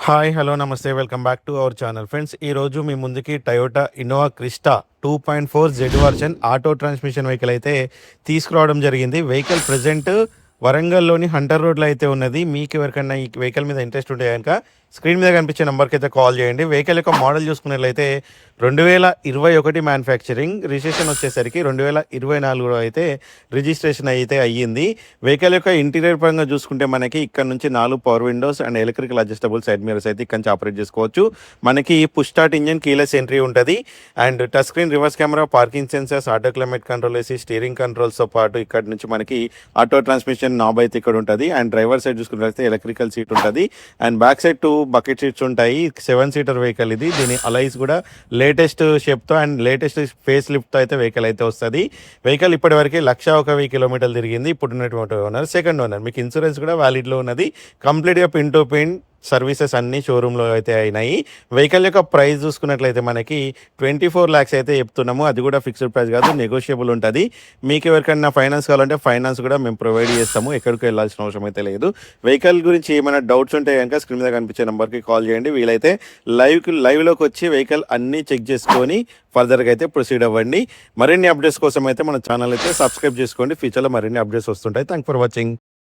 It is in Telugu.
హాయ్ హలో నమస్తే welcome back to our channel friends. ఈరోజు మీ ముందుకి Toyota Innova Crysta 2.4 Z version auto transmission vehicle అయితే తీసుకురావడం జరిగింది. వెహికల్ ప్రజెంట్ వరంగల్లోని హంటర్ రోడ్లో అయితే ఉన్నది. మీకు ఎవరికైనా ఈ వెహికల్ మీద ఇంట్రెస్ట్ ఉంటే కనుక స్క్రీన్ మీద కనిపించే నెంబర్కి అయితే కాల్ చేయండి. వెహికల్ యొక్క మోడల్ చూసుకున్నట్లయితే 2021 మ్యానుఫ్యాక్చరింగ్, రిజిస్ట్రేషన్ వచ్చేసరికి 2024 అయితే రిజిస్ట్రేషన్ అయితే అయ్యింది. వెహికల్ యొక్క ఇంటీరియర్ పరంగా చూసుకుంటే మనకి ఇక్కడ నుంచి 4 power windows and electrical adjustable side mirrors అయితే ఇక్కడ నుంచి ఆపరేట్ చేసుకోవచ్చు. మనకి push start engine, keyless entry ఉంటుంది and touch screen, reverse camera, parking sensors, auto climate control వేసి స్టీరింగ్ కంట్రోల్స్తో పాటు ఇక్కడ నుంచి మనకి ఆటో ట్రాన్స్మిషన్ నాబ్ అయితే ఇక్కడ ఉంటుంది. అండ్ డ్రైవర్ సైడ్ చూసుకున్నట్లయితే ఎలక్ట్రికల్ సీట్ ఉంటుంది and back side 2 bucket seats ఉంటాయి. 7 సీటర్ వెహికల్ ఇది. దీని అలైస్ కూడా లేటెస్ట్ షేప్తో అండ్ లేటెస్ట్ ఫేస్ లిఫ్ట్తో అయితే వెహికల్ అయితే వస్తుంది. వెహికల్ ఇప్పటివరకు 1,01,000 కిలోమీటర్లు తిరిగింది. ఇప్పుడు ఉన్నటువంటి ఓనర్ సెకండ్ ఓనర్. మీకు ఇన్సూరెన్స్ కూడా వ్యాలిడ్లో ఉన్నది. కంప్లీట్గా పిన్ టు పిన్ సర్వీసెస్ అన్ని షోరూంలో అయితే అయినాయి. వెహికల్ యొక్క ప్రైస్ చూసుకున్నట్లయితే మనకి 24 lakhs అయితే చెప్తున్నాము. అది కూడా ఫిక్స్డ్ ప్రైస్ కాదు, నెగోషియబుల్ ఉంటుంది. మీకు ఎవరికైనా ఫైనాన్స్ కావాలంటే ఫైనాన్స్ కూడా మేము ప్రొవైడ్ చేస్తాము. ఎక్కడికి వెళ్ళాల్సిన అవసరం అయితే లేదు. వెహికల్ గురించి ఏమైనా డౌట్స్ ఉంటే కనుక స్క్రీన్ మీద కనిపించే నెంబర్కి కాల్ చేయండి. వీలైతే లైవ్లోకి వచ్చి వెహికల్ అన్నీ చెక్ చేసుకొని ఫర్దర్గా అయితే ప్రొసీడ్ అవ్వండి. మరిన్ని అప్డేట్స్ కోసం అయితే మన ఛానల్ అయితే సబ్స్క్రైబ్ చేసుకోండి. ఫ్యూచర్లో మరిన్ని అప్డేట్స్ వస్తుంటాయి. Thank for watching.